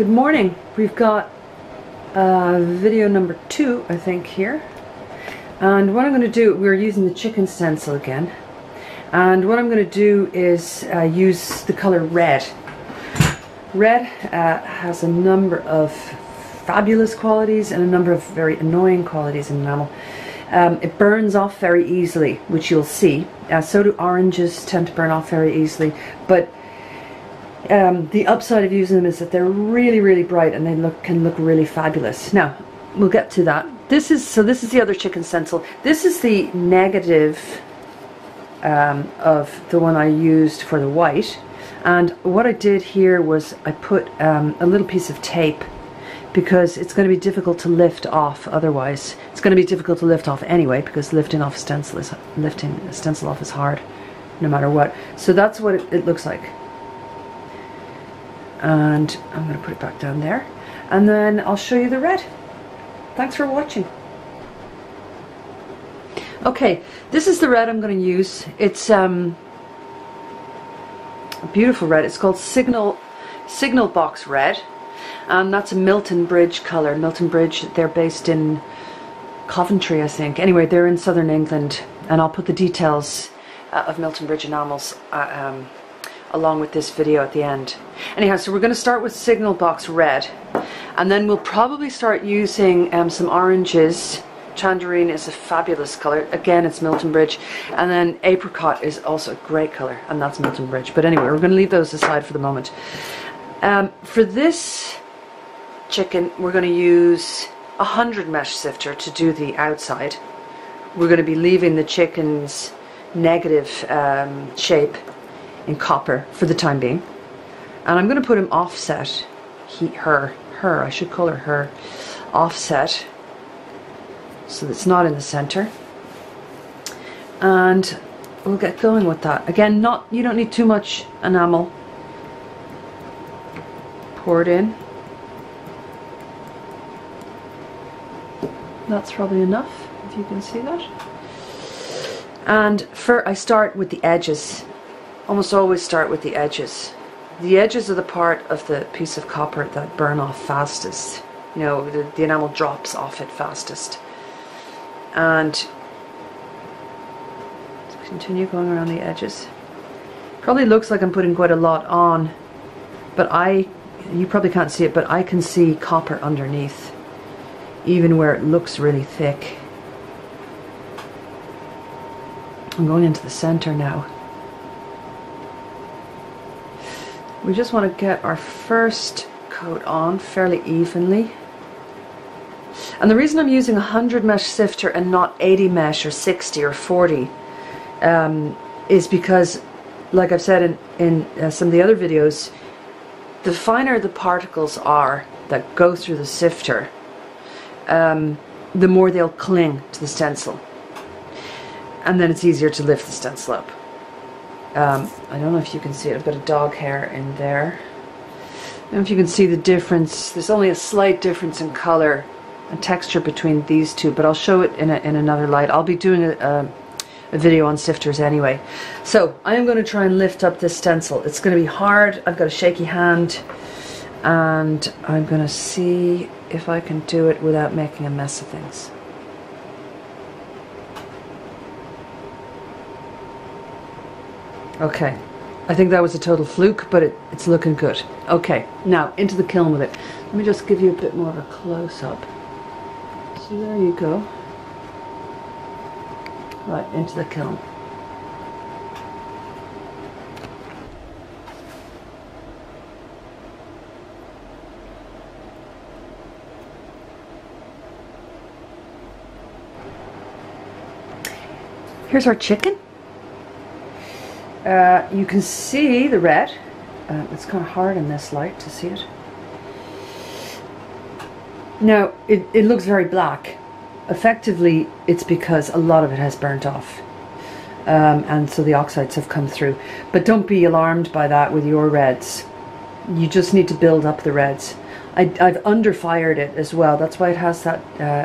Good morning. We've got video number 2, I think, here. And what I'm going to do, we're using the chicken stencil again. And what I'm going to do is use the color red. Red has a number of fabulous qualities and a number of very annoying qualities in enamel. It burns off very easily, which you'll see. So do oranges, tend to burn off very easily. But the upside of using them is that they're really, really bright and they can look really fabulous. Now, we'll get to that. This is the other chicken stencil. This is the negative of the one I used for the white. And what I did here was I put a little piece of tape, because it's going to be difficult to lift off otherwise. It's going to be difficult to lift off anyway, because lifting a stencil off is hard no matter what. So that's what it looks like. And I'm going to put it back down there, and then I'll show you the red. Thanks for watching. Okay, this is the red I'm going to use. It's a beautiful red. It's called Signal Box Red, and that's a Milton Bridge color. Milton Bridge, they're based in Coventry, I think. Anyway, they're in southern England, and I'll put the details of Milton Bridge enamels along with this video at the end. Anyhow, so we're going to start with Signal Box Red, and then we'll probably start using some oranges. Tangerine is a fabulous color. Again, it's Milton Bridge. And then apricot is also a great color, and that's Milton Bridge. But anyway, we're going to leave those aside for the moment. For this chicken, we're going to use 100 mesh sifter to do the outside. We're going to be leaving the chicken's negative shape in copper for the time being. And I'm going to put him offset. I should call her offset, so that it's not in the center. And we'll get going with that. Again, you don't need too much enamel. Pour it in. That's probably enough, if you can see that. And I start with the edges. Almost always start with the edges. The edges are the part of the piece of copper that burn off fastest. You know, the enamel drops off it fastest. And continue going around the edges. Probably looks like I'm putting quite a lot on, but you probably can't see it, but I can see copper underneath, even where it looks really thick. I'm going into the center now. We just want to get our first coat on fairly evenly. And the reason I'm using 100 mesh sifter and not 80 mesh or 60 or 40 is because, like I've said in some of the other videos, the finer the particles are that go through the sifter, the more they'll cling to the stencil. And then it's easier to lift the stencil up. I don't know if you can see it. I've got a dog hair in there. I don't know if you can see the difference. There's only a slight difference in color and texture between these two, but I'll show it in another light. I'll be doing a video on sifters anyway. So I'm going to try and lift up this stencil. It's going to be hard. I've got a shaky hand, and I'm going to see if I can do it without making a mess of things. Okay, I think that was a total fluke, but it's looking good. Okay, now into the kiln with it. Let me just give you a bit more of a close-up. So there you go. Right, into the kiln. Here's our chicken. You can see the red. It's kind of hard in this light to see it. Now, it looks very black. Effectively, it's because a lot of it has burnt off. And so the oxides have come through. But don't be alarmed by that with your reds. You just need to build up the reds. I've underfired it as well. That's why it has that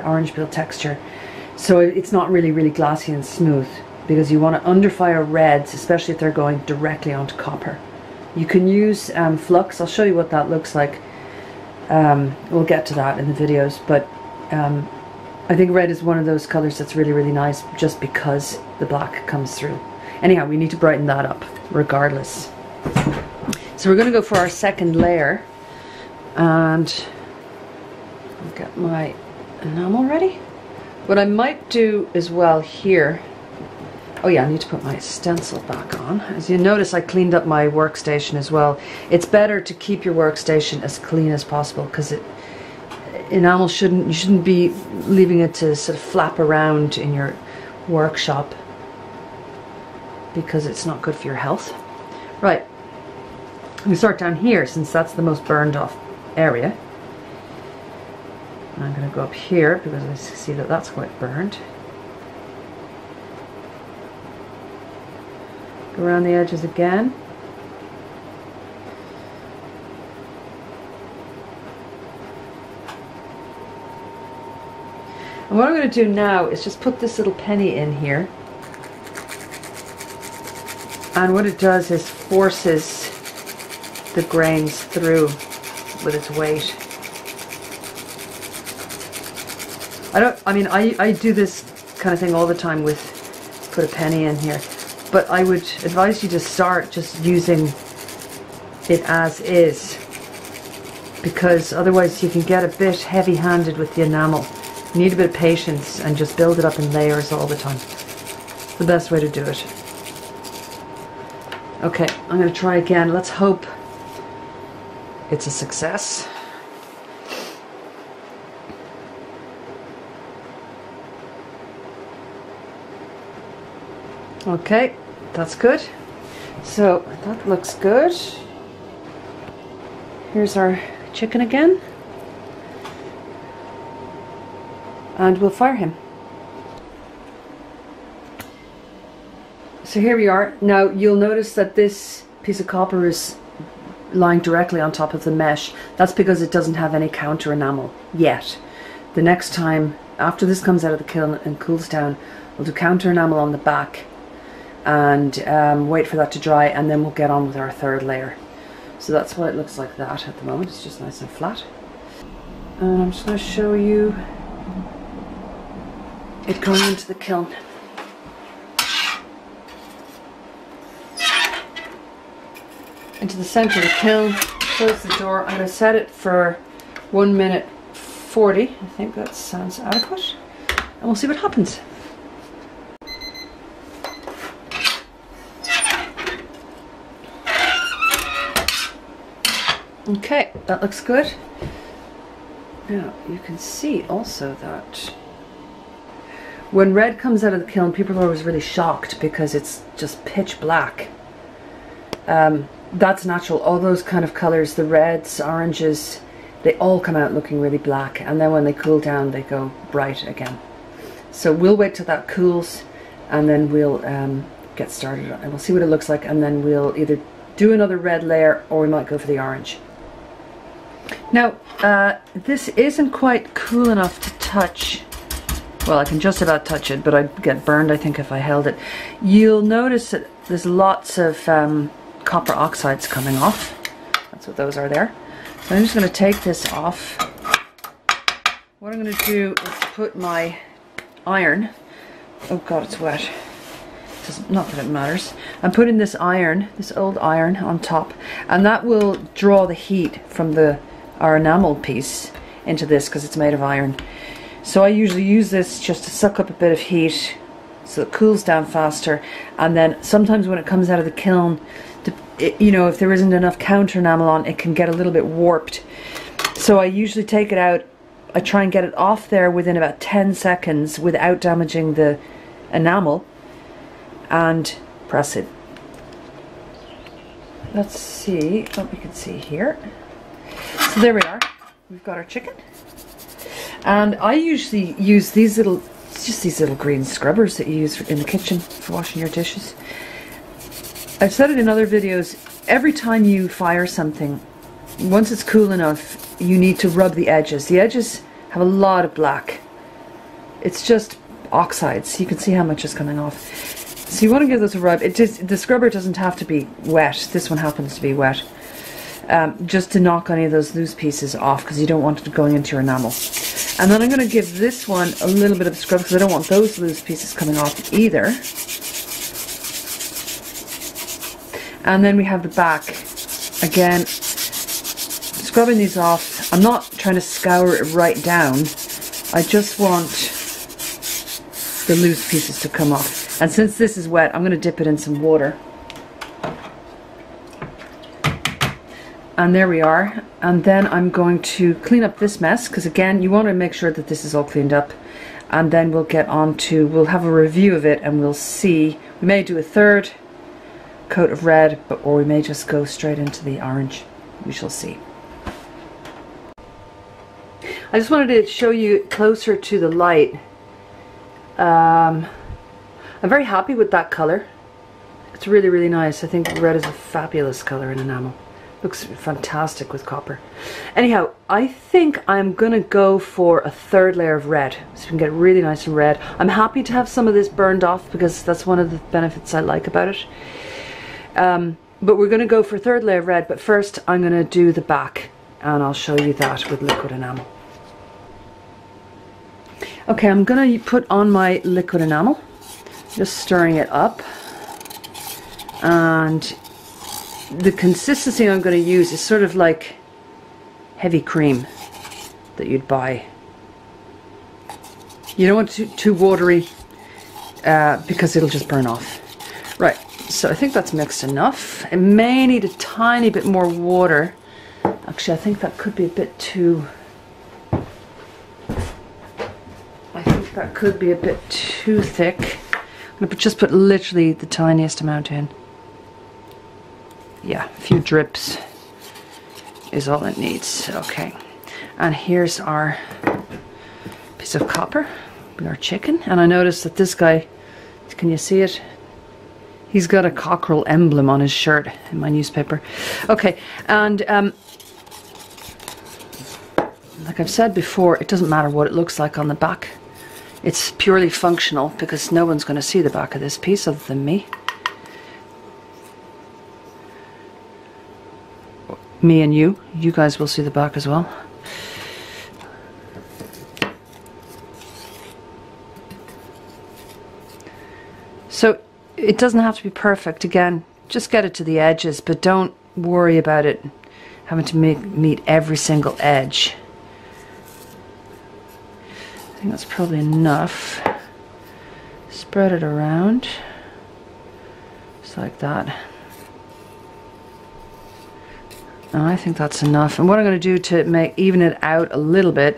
orange peel texture. So it's not really, really glassy and smooth, because you want to underfire reds, especially if they're going directly onto copper. You can use flux. I'll show you what that looks like. We'll get to that in the videos, but I think red is one of those colors that's really, really nice just because the black comes through. Anyhow, we need to brighten that up regardless. So we're going to go for our second layer, and I'll get my enamel ready. What I might do as well here, oh yeah, I need to put my stencil back on. As you notice, I cleaned up my workstation as well. It's better to keep your workstation as clean as possible, because enamel you shouldn't be leaving it to sort of flap around in your workshop, because it's not good for your health. Right, we start down here since that's the most burned off area. And I'm going to go up here because I see that that's quite burned. Go around the edges again. And what I'm going to do now is just put this little penny in here. And what it does is forces the grains through with its weight. I do this kind of thing all the time with put a penny in here, but I would advise you to start just using it as is, because otherwise you can get a bit heavy-handed with the enamel. You need a bit of patience and just build it up in layers all the time. It's the best way to do it. Okay, I'm going to try again. Let's hope it's a success. Okay, that's good. So that looks good. Here's our chicken again. And we'll fire him. So here we are. Now you'll notice that this piece of copper is lying directly on top of the mesh. That's because it doesn't have any counter enamel yet. The next time, after this comes out of the kiln and cools down, we'll do counter enamel on the back and wait for that to dry, and then we'll get on with our third layer. So that's why it looks like that at the moment. It's just nice and flat. And I'm just going to show you it going into the kiln. Into the center of the kiln, close the door. I'm going to set it for 1 minute 40. I think that sounds adequate. And we'll see what happens. Okay, that looks good. Now you can see also that when red comes out of the kiln, people are always really shocked because it's just pitch black. That's natural. All those kind of colors, the reds, oranges, they all come out looking really black, and then when they cool down they go bright again. So we'll wait till that cools, and then we'll get started, and we'll see what it looks like, and then we'll either do another red layer or we might go for the orange. Now this isn't quite cool enough to touch. Well, I can just about touch it, but I'd get burned, I think, if I held it. You'll notice that there's lots of copper oxides coming off. That's what those are there. So I'm just going to take this off. What I'm going to do is put my iron. Oh god, it's wet. Not that it matters. I'm putting this iron, this old iron, on top, and that will draw the heat from our enamel piece into this because it's made of iron. So I usually use this just to suck up a bit of heat so it cools down faster, and then sometimes when it comes out of the kiln, you know, if there isn't enough counter enamel on, it can get a little bit warped. So I usually take it out, I try and get it off there within about 10 seconds without damaging the enamel, and press it. Let's see what we can see here. So there we are, we've got our chicken. And I usually use these little, just these little green scrubbers that you use in the kitchen for washing your dishes. I've said it in other videos, every time you fire something, once it's cool enough, you need to rub the edges. The edges have a lot of black. It's just oxides. You can see how much is coming off. So you want to give those a rub. The scrubber doesn't have to be wet. This one happens to be wet. just to knock any of those loose pieces off, because you don't want it going into your enamel. And then I'm going to give this one a little bit of a scrub, because I don't want those loose pieces coming off either. And then we have the back. Again, scrubbing these off. I'm not trying to scour it right down. I just want the loose pieces to come off. And since this is wet, I'm going to dip it in some water. And there we are. And then I'm going to clean up this mess, because again, you want to make sure that this is all cleaned up. And then we'll get on to, we'll have a review of it, and we'll see. We may do a third coat of red, or we may just go straight into the orange. We shall see. I just wanted to show you closer to the light. I'm very happy with that color. It's really, really nice. I think red is a fabulous color in enamel. Looks fantastic with copper. Anyhow, I think I'm gonna go for a third layer of red, so we can get really nice and red. I'm happy to have some of this burned off, because that's one of the benefits I like about it. But we're gonna go for a third layer of red, but first I'm gonna do the back, and I'll show you that with liquid enamel. Okay, I'm gonna put on my liquid enamel, just stirring it up, and the consistency I'm going to use is sort of like heavy cream that you'd buy. You don't want too watery, because it'll just burn off. Right, so I think that's mixed enough. It may need a tiny bit more water. Actually, I think that could be a bit too... I think that could be a bit too thick. I'm going to just put literally the tiniest amount in. Yeah, a few drips is all it needs. Okay, and here's our piece of copper with our chicken. And I noticed that this guy, can you see it? He's got a cockerel emblem on his shirt in my newspaper. Okay, and like I've said before, it doesn't matter what it looks like on the back. It's purely functional, because no one's going to see the back of this piece other than me. Me and you guys will see the back as well. So it doesn't have to be perfect. Again, just get it to the edges, but don't worry about it having to meet every single edge. I think that's probably enough. Spread it around just like that. I think that's enough. And what I'm going to do to even it out a little bit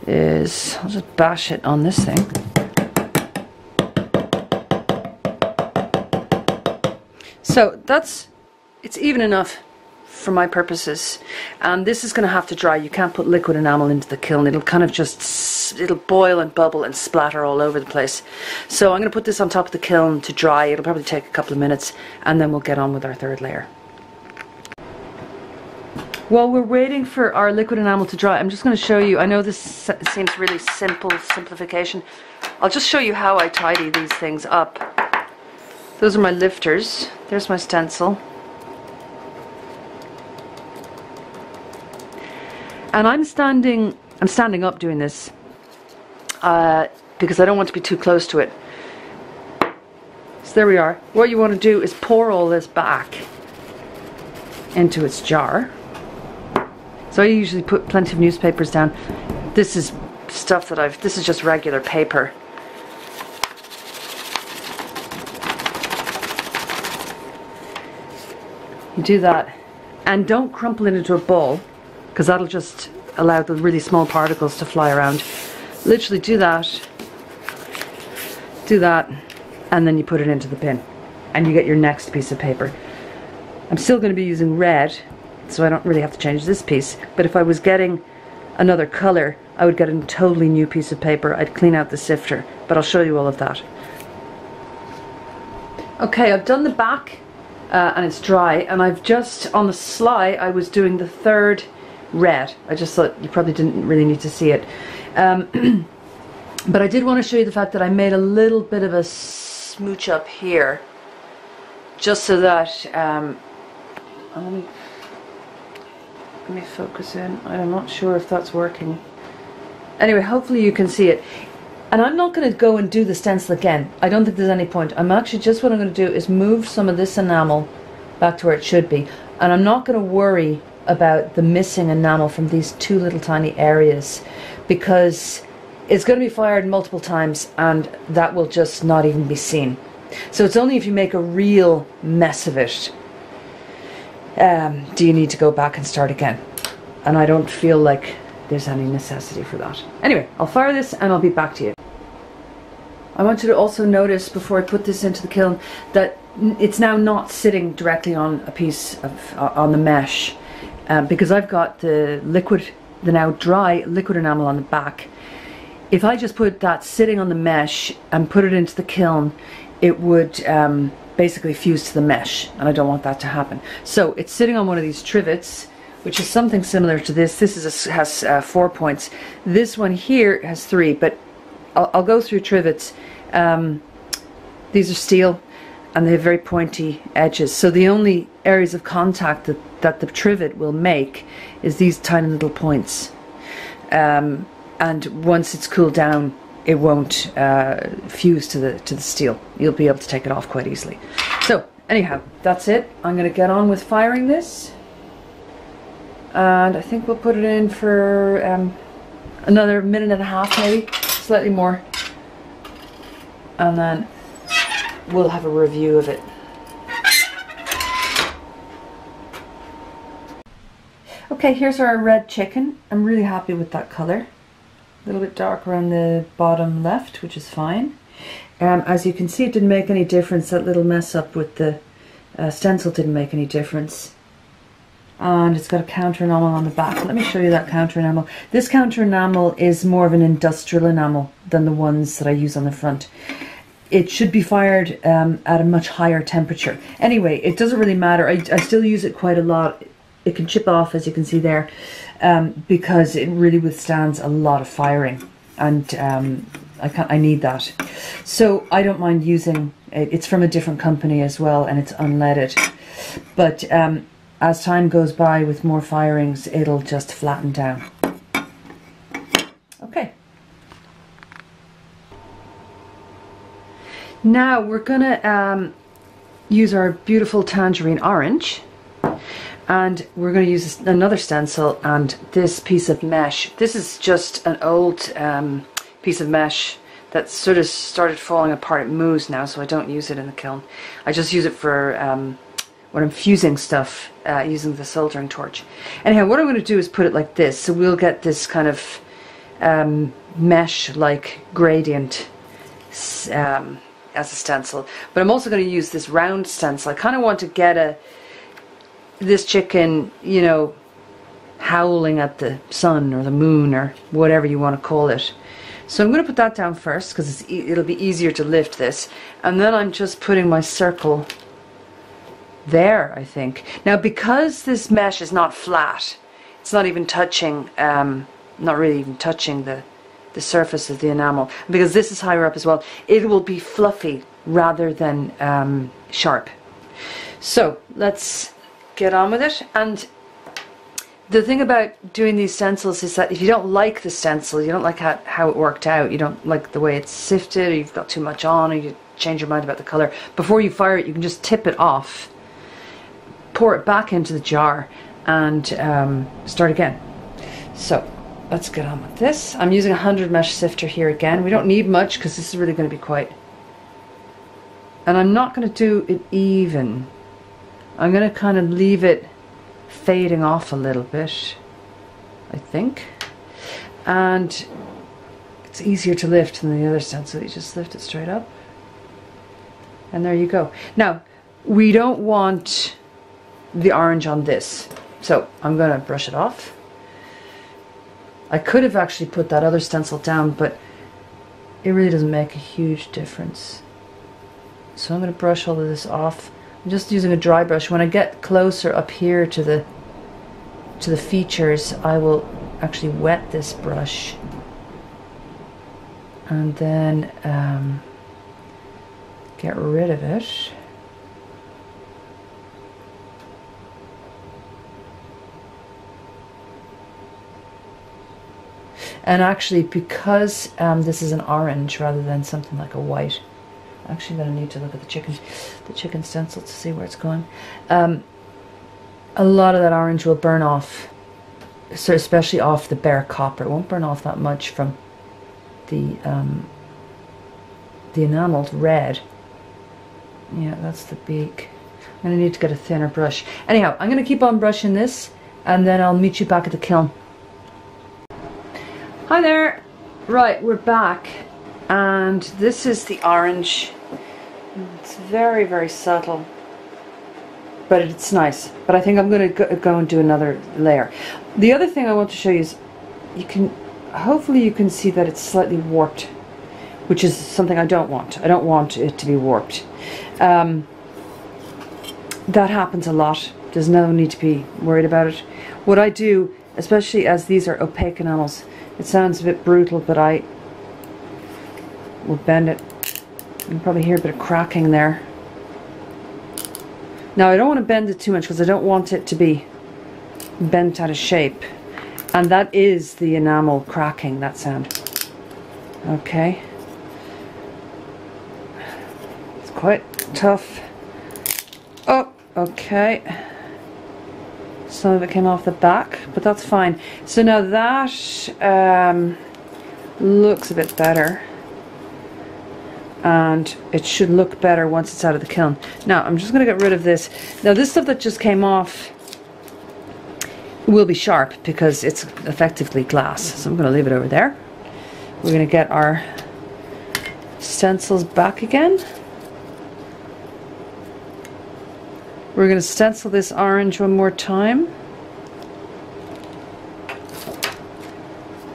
is I'll just bash it on this thing. So it's even enough for my purposes. And this is going to have to dry. You can't put liquid enamel into the kiln. It'll kind of just, it'll boil and bubble and splatter all over the place. So I'm going to put this on top of the kiln to dry. It'll probably take a couple of minutes, and then we'll get on with our third layer. While we're waiting for our liquid enamel to dry, I'm just going to show you, I know this seems really simplification. I'll just show you how I tidy these things up. Those are my lifters. There's my stencil. And I'm standing up doing this because I don't want to be too close to it. So there we are. What you want to do is pour all this back into its jar. So I usually put plenty of newspapers down. This is stuff that this is just regular paper. You do that, and don't crumple it into a ball, because that'll just allow the really small particles to fly around. Literally do that, and then you put it into the bin, and you get your next piece of paper. I'm still going to be using red, so I don't really have to change this piece, but if I was getting another color, I would get a totally new piece of paper. I'd clean out the sifter, but I'll show you all of that. Okay, I've done the back and it's dry, and I've just, on the sly, I was doing the third red. I just thought you probably didn't really need to see it. But I did want to show you the fact that I made a little bit of a smooch up here, just so that Let me focus in. I'm not sure if that's working. Anyway, hopefully you can see it. And I'm not going to go and do the stencil again. I don't think there's any point. I'm actually just, what I'm going to do is move some of this enamel back to where it should be. And I'm not going to worry about the missing enamel from these two little tiny areas, because it's going to be fired multiple times and that will just not even be seen. So it's only if you make a real mess of it do you need to go back and start again. And I don't feel like there's any necessity for that. Anyway, I'll fire this and I'll be back to you. I want you to also notice, before I put this into the kiln, that it's now not sitting directly on a piece of, on the mesh, because I've got the liquid, the now dry liquid enamel on the back. If I just put that sitting on the mesh and put it into the kiln, it would basically fuse to the mesh, and I don't want that to happen. So it's sitting on one of these trivets, which is something similar to this. This is has 4 points. This one here has 3, but I'll go through trivets. These are steel and they have very pointy edges, so the only areas of contact that the trivet will make is these tiny little points, and once it's cooled down it won't fuse to the steel. You'll be able to take it off quite easily. So anyhow, that's it. I'm going to get on with firing this, and I think we'll put it in for another minute and a half, maybe slightly more, and then we'll have a review of it. Okay, here's our red chicken. I'm really happy with that color. A little bit dark around the bottom left, which is fine. As you can see, it didn't make any difference. That little mess up with the stencil didn't make any difference. And it's got a counter enamel on the back. Let me show you that counter enamel. This counter enamel is more of an industrial enamel than the ones that I use on the front. It should be fired at a much higher temperature. Anyway, it doesn't really matter. I still use it quite a lot. It can chip off, as you can see there, because it really withstands a lot of firing, and I need that. So I don't mind using it. It's from a different company as well, and it's unleaded. But as time goes by with more firings, it'll just flatten down. Okay. Now we're gonna use our beautiful tangerine orange, and we're going to use another stencil and this piece of mesh. This is just an old piece of mesh that sort of started falling apart. It moves now, so I don't use it in the kiln. I just use it for when I'm fusing stuff using the soldering torch. Anyhow, what I'm going to do is put it like this, so we'll get this kind of mesh-like gradient as a stencil. But I'm also going to use this round stencil. I kind of want to get this chicken, you know, howling at the sun or the moon or whatever you want to call it. So I'm going to put that down first, because it'll be easier to lift this. And then I'm just putting my circle there, I think. Now, because this mesh is not flat, it's not even touching, not really even touching the surface of the enamel. Because this is higher up as well, it will be fluffy rather than sharp. So let's get on with it. And the thing about doing these stencils is that if you don't like the stencil, you don't like how it worked out, you don't like the way it's sifted, or you've got too much on, or you change your mind about the color, before you fire it, you can just tip it off, pour it back into the jar, and start again. So let's get on with this. I'm using a 100 mesh sifter here again. We don't need much, because this is really going to be quite, and I'm not going to do it even. I'm going to kind of leave it fading off a little bit, I think. And it's easier to lift than the other stencil. You just lift it straight up. And there you go. Now, we don't want the orange on this, so I'm going to brush it off. I could have actually put that other stencil down, but it really doesn't make a huge difference. So I'm going to brush all of this off. I'm just using a dry brush. When I get closer up here to the features, I will actually wet this brush, and then get rid of it. And actually, because this is an orange rather than something like a white, actually I'm going to need to look at the chicken stencil to see where it's going. A lot of that orange will burn off, so especially off the bare copper. It won't burn off that much from the enameled red. Yeah, that's the beak. I'm going to need to get a thinner brush. Anyhow, I'm going to keep on brushing this, and then I'll meet you back at the kiln. Hi there! Right, we're back, and this is the orange. It's very, very subtle, but it's nice. But I think I'm going to go and do another layer. The other thing I want to show you is, hopefully you can see that it's slightly warped, which is something I don't want. I don't want it to be warped. That happens a lot. There's no need to be worried about it. What I do, especially as these are opaque enamels, it sounds a bit brutal, but I will bend it. You can probably hear a bit of cracking there. Now I don't want to bend it too much because I don't want it to be bent out of shape. And that is the enamel cracking, that sound. Okay. It's quite tough. Oh, okay. Some of it came off the back, but that's fine. So now that looks a bit better. And it should look better once it's out of the kiln. Now, I'm just going to get rid of this. Now, this stuff that just came off will be sharp because it's effectively glass. So I'm going to leave it over there. We're going to get our stencils back again. We're going to stencil this orange one more time.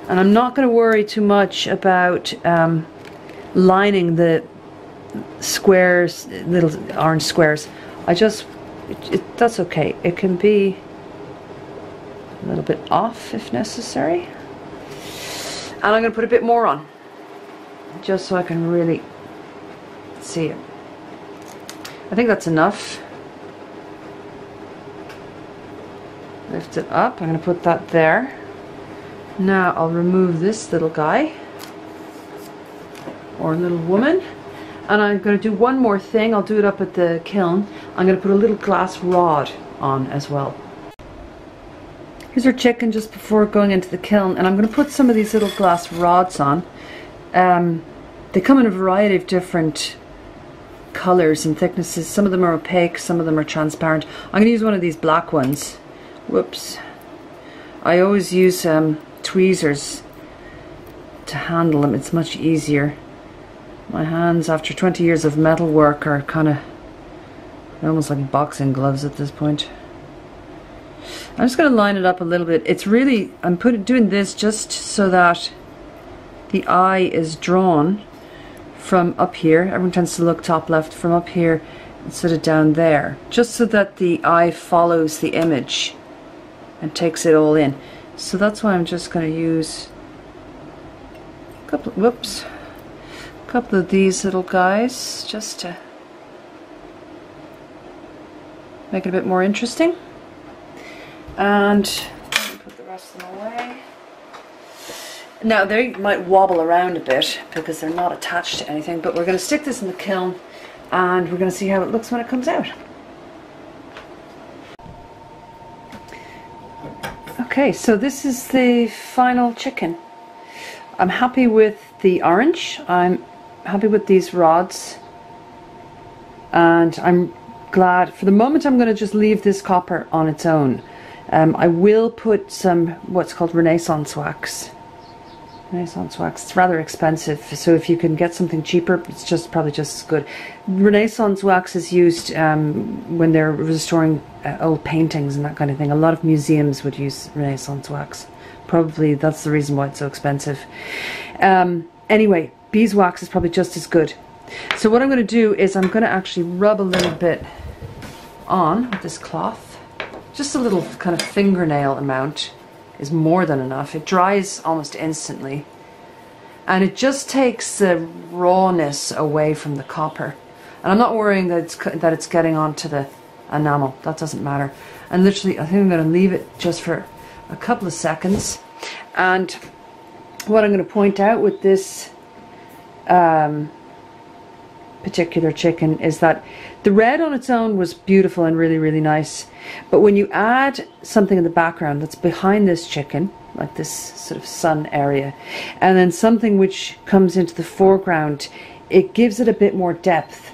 And I'm not going to worry too much about lining the squares, little orange squares. That's okay. It can be a little bit off if necessary. And I'm going to put a bit more on, just so I can really see it. I think that's enough. Lift it up. I'm going to put that there. Now I'll remove this little guy or little woman, and I'm going to do one more thing. I'll do it up at the kiln. I'm going to put a little glass rod on as well. Here's our chicken just before going into the kiln, and I'm going to put some of these little glass rods on. They come in a variety of different colors and thicknesses. Some of them are opaque, some of them are transparent. I'm going to use one of these black ones. Whoops. I always use tweezers to handle them. It's much easier. My hands, after 20 years of metal work, are kind of almost like boxing gloves at this point. I'm just going to line it up a little bit. It's really, I'm doing this just so that the eye is drawn from up here. Everyone tends to look top left, from up here instead of down there, just so that the eye follows the image and takes it all in. So that's why I'm just going to use a couple of these little guys just to make it a bit more interesting. And put the rest of them away. Now they might wobble around a bit because they're not attached to anything, but we're going to stick this in the kiln and we're going to see how it looks when it comes out. Okay, so this is the final chicken. I'm happy with the orange. I'm happy with these rods. And I'm glad, for the moment I'm going to just leave this copper on its own. I will put some what's called Renaissance wax. Renaissance wax, it's rather expensive, so if you can get something cheaper, it's probably just as good. Renaissance wax is used when they're restoring old paintings and that kind of thing. A lot of museums would use Renaissance wax. Probably that's the reason why it's so expensive. Anyway, beeswax is probably just as good. So what I'm going to do is I'm going to actually rub a little bit on with this cloth. Just a little kind of fingernail amount is more than enough. It dries almost instantly. And it just takes the rawness away from the copper. And I'm not worrying that it's getting onto the enamel. That doesn't matter. And literally, I think I'm going to leave it just for a couple of seconds. And what I'm going to point out with this particular chicken is that the red on its own was beautiful and really, really nice. But when you add something in the background that's behind this chicken, like this sort of sun area, and then something which comes into the foreground, it gives it a bit more depth.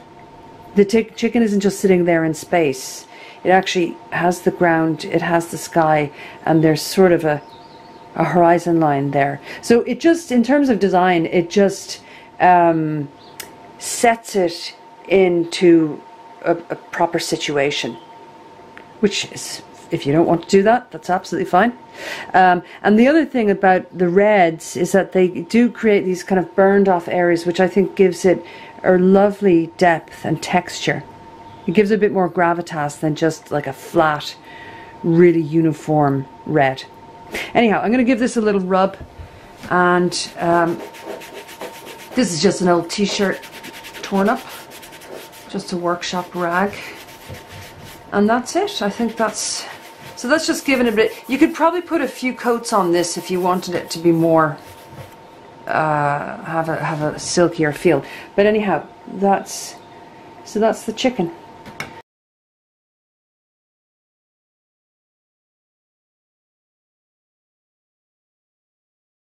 The chicken isn't just sitting there in space. It actually has the ground, it has the sky, and there's sort of a horizon line there. So it just, in terms of design, it just sets it into a proper situation, which is, if you don't want to do that, that's absolutely fine. And the other thing about the reds is that they do create these kind of burned off areas, which I think gives it a lovely depth and texture. It gives it a bit more gravitas than just like a flat, really uniform red. Anyhow, I'm going to give this a little rub, and this is just an old t-shirt torn up, just a workshop rag, and that's it. I think that's, so that's just giving it a bit. You could probably put a few coats on this if you wanted it to be more have a silkier feel, but anyhow, that's the chicken.